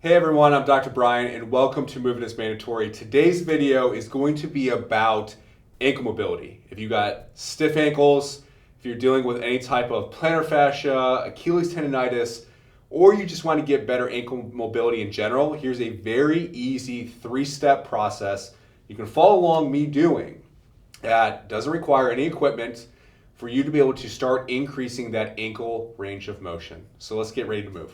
Hey everyone, I'm Dr. Brian and welcome to Movement is Mandatory. Today's video is going to be about ankle mobility. If you got stiff ankles, if you're dealing with any type of plantar fascia, Achilles tendonitis, or you just want to get better ankle mobility in general, here's a very easy 3-step process you can follow along me doing that doesn't require any equipment for you to be able to start increasing that ankle range of motion. So let's get ready to move.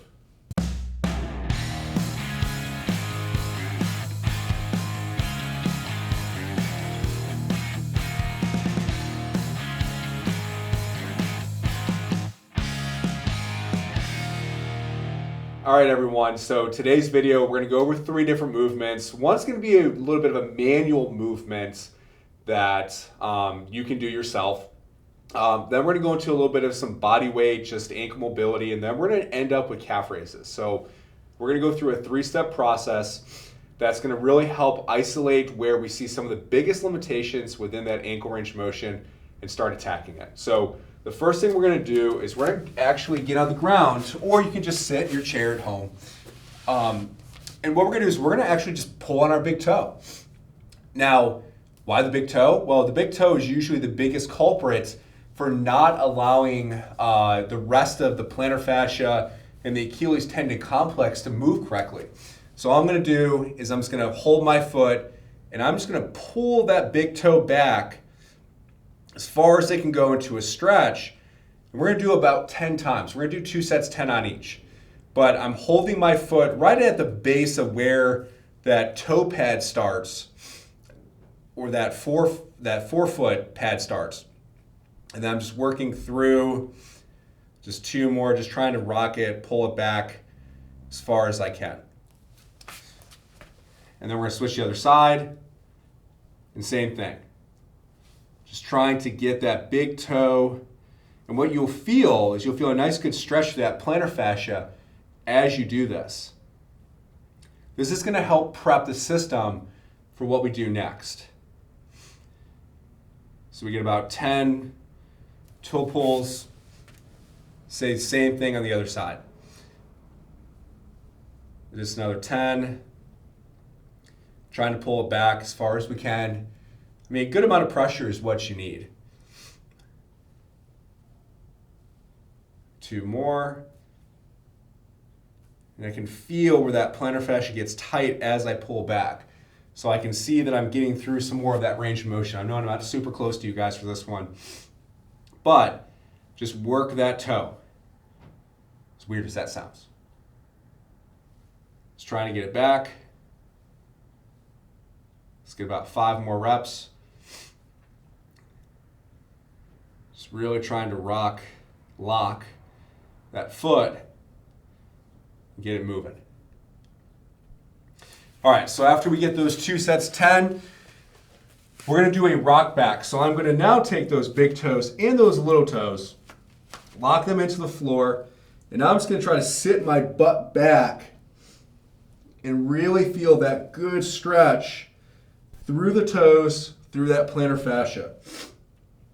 All right, everyone. So today's video, we're going to go over 3 different movements. One's going to be a little bit of a manual movement that you can do yourself. Then we're going to go into a little bit of some body weight, just ankle mobility, and then we're going to end up with calf raises. So we're going to go through a 3-step process that's going to really help isolate where we see some of the biggest limitations within that ankle range of motion and start attacking it. So the first thing we're going to do is we're going to actually get on the ground, or you can just sit in your chair at home. And what we're going to do is we're going to actually just pull on our big toe. Now, why the big toe? Well, the big toe is usually the biggest culprit for not allowing the rest of the plantar fascia and the Achilles tendon complex to move correctly. So all I'm going to do is I'm just going to hold my foot and I'm just going to pull that big toe back as far as they can go into a stretch. And we're going to do about 10 times. We're going to do 2 sets, 10 on each. But I'm holding my foot right at the base of where that toe pad starts, or that forefoot pad starts. And then I'm just working through just 2 more, just trying to rock it, pull it back as far as I can. And then we're going to switch the other side, and same thing. Just trying to get that big toe. And what you'll feel is you'll feel a nice good stretch to that plantar fascia as you do this. This is going to help prep the system for what we do next. So we get about 10 toe pulls. Say the same thing on the other side. Just another 10. Trying to pull it back as far as we can. I mean, a good amount of pressure is what you need. 2 more. And I can feel where that plantar fascia gets tight as I pull back. So I can see that I'm getting through some more of that range of motion. I know I'm not super close to you guys for this one. But just work that toe. As weird as that sounds. Just trying to get it back. Let's get about 5 more reps. Just really trying to lock that foot and get it moving. All right, so after we get those 2 sets, 10, we're going to do a rock back. So I'm going to now take those big toes and those little toes, lock them into the floor, and now I'm just going to try to sit my butt back and really feel that good stretch through the toes, through that plantar fascia.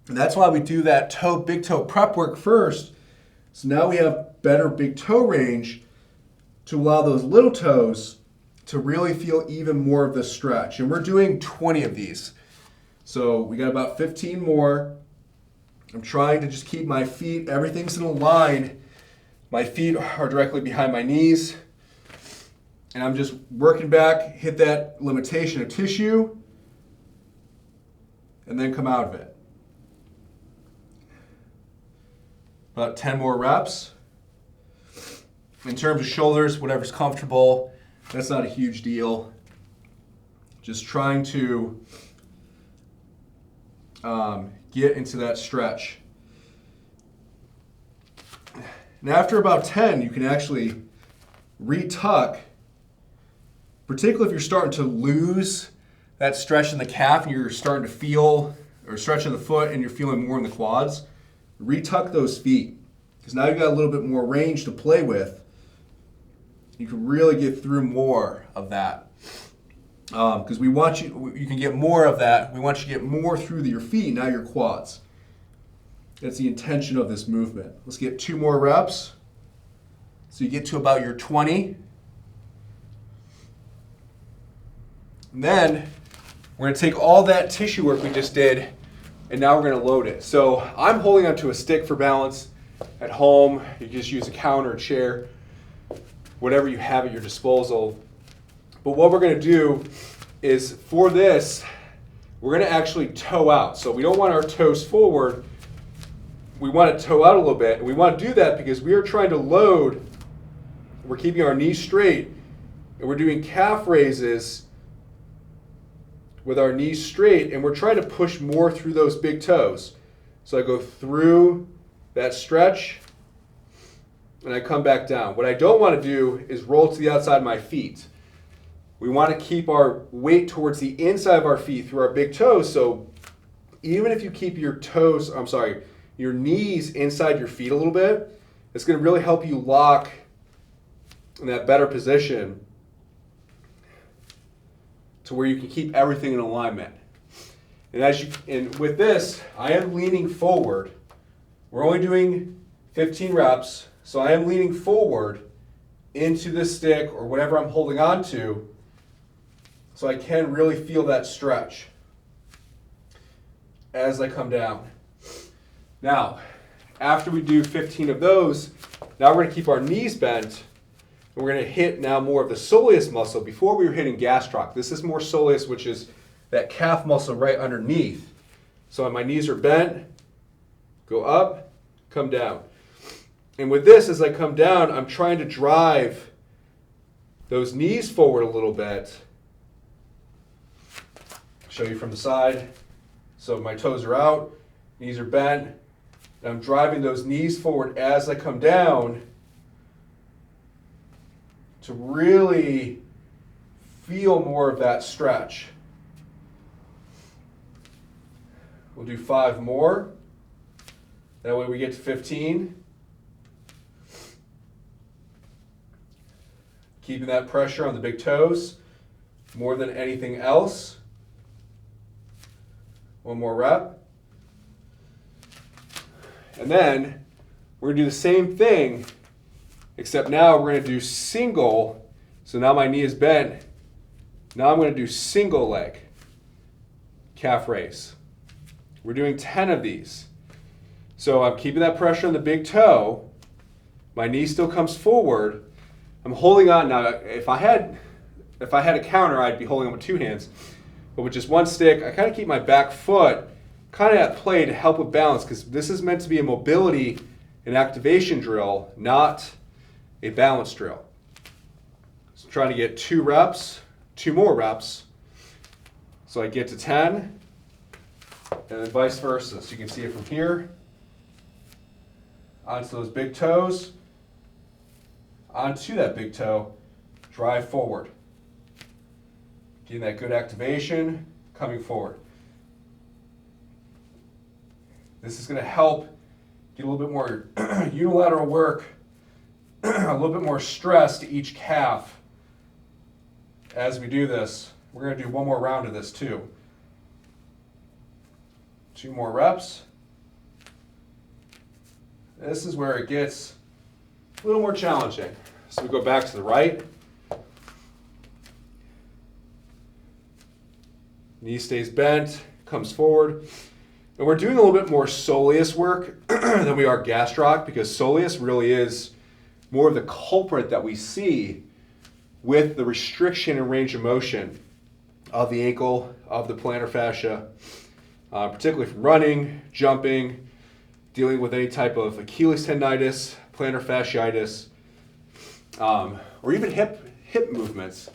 And that's why we do that big toe prep work first. So now we have better big toe range to allow those little toes to really feel even more of the stretch. And we're doing 20 of these. So we got about 15 more. I'm trying to just keep my feet, everything's in a line. My feet are directly behind my knees. And I'm just working back, hit that limitation of tissue, and then come out of it. About 10 more reps. In terms of shoulders, whatever's comfortable, that's not a huge deal. Just trying to get into that stretch. And after about 10, you can actually retuck, particularly if you're starting to lose that stretch in the calf and you're starting to feel, or stretch in the foot and you're feeling more in the quads. Retuck those feet, because now you've got a little bit more range to play with. You can really get through more of that. Because you can get more of that. We want you to get more through your feet, not your quads. That's the intention of this movement. Let's get 2 more reps. So you get to about your 20. And then we're going to take all that tissue work we just did, and now we're going to load it. So I'm holding onto a stick for balance. At home, you just use a counter, a chair, whatever you have at your disposal. But what we're going to do is, for this, we're going to actually toe out. So we don't want our toes forward. We want to toe out a little bit. And we want to do that because we are trying to load. We're keeping our knees straight, and we're doing calf raises with our knees straight, and we're trying to push more through those big toes. So I go through that stretch, and I come back down. What I don't want to do is roll to the outside of my feet. We want to keep our weight towards the inside of our feet through our big toes. So even if you keep your your knees inside your feet a little bit, it's going to really help you lock in that better position to where you can keep everything in alignment. And with this, I am leaning forward. We're only doing 15 reps, so I am leaning forward into the stick or whatever I'm holding on to, so I can really feel that stretch as I come down. Now, after we do 15 of those, now we're going to keep our knees bent. And we're going to hit now more of the soleus muscle. Before we were hitting gastroc. This is more soleus, which is that calf muscle right underneath. So my knees are bent, go up, come down. And with this, as I come down, I'm trying to drive those knees forward a little bit. Show you from the side. So my toes are out, knees are bent. And I'm driving those knees forward as I come down to really feel more of that stretch. We'll do 5 more. That way we get to 15. Keeping that pressure on the big toes more than anything else. 1 more rep. And then we're going to do the same thing, except now we're going to do single. So now my knee is bent. Now I'm going to do single leg calf raise. We're doing 10 of these. So I'm keeping that pressure on the big toe. My knee still comes forward. I'm holding on. Now, if I had a counter, I'd be holding on with 2 hands. But with just 1 stick, I kind of keep my back foot kind of at play to help with balance, because this is meant to be a mobility and activation drill, not a balance drill. So trying to get 2 reps, 2 more reps, so I get to 10, and then vice versa. So you can see it from here, onto those big toes, onto that big toe, drive forward. Getting that good activation, coming forward. This is going to help get a little bit more unilateral work, a little bit more stress to each calf as we do this. We're going to do 1 more round of this too. 2 more reps. This is where it gets a little more challenging. So we go back to the right. Knee stays bent, comes forward. And we're doing a little bit more soleus work than we are gastroc, because soleus really is more of the culprit that we see with the restriction and range of motion of the ankle, of the plantar fascia, particularly from running, jumping, dealing with any type of Achilles tendinitis, plantar fasciitis, or even hip movements.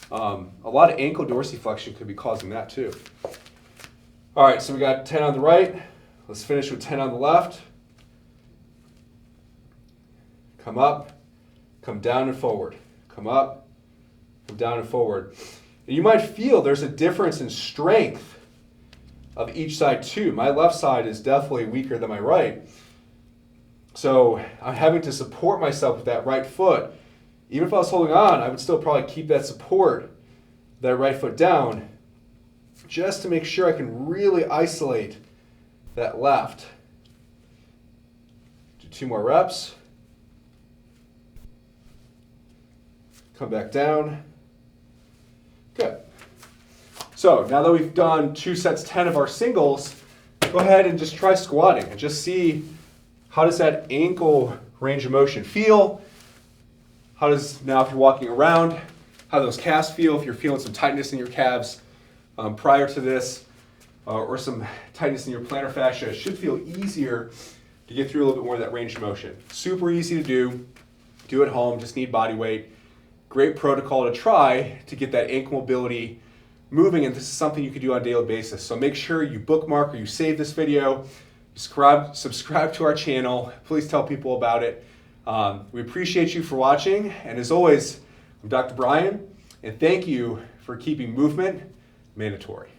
A lot of ankle dorsiflexion could be causing that too. All right, so we got 10 on the right. Let's finish with 10 on the left. Come up, come down and forward. Come up, come down and forward. And you might feel there's a difference in strength of each side too. My left side is definitely weaker than my right. So I'm having to support myself with that right foot. Even if I was holding on, I would still probably keep that support, that right foot down, just to make sure I can really isolate that left. Do 2 more reps. Come back down. Good. So now that we've done 2 sets 10 of our singles, go ahead and just try squatting and just see how does that ankle range of motion feel. How does, now if you're walking around, how do those calves feel? If you're feeling some tightness in your calves prior to this, or some tightness in your plantar fascia, it should feel easier to get through a little bit more of that range of motion. Super easy to do. Do at home, just need body weight. Great protocol to try to get that ankle mobility moving, and this is something you can do on a daily basis. So make sure you bookmark or you save this video, subscribe to our channel, please tell people about it. We appreciate you for watching, and as always, I'm Dr. Brian, and thank you for keeping movement mandatory.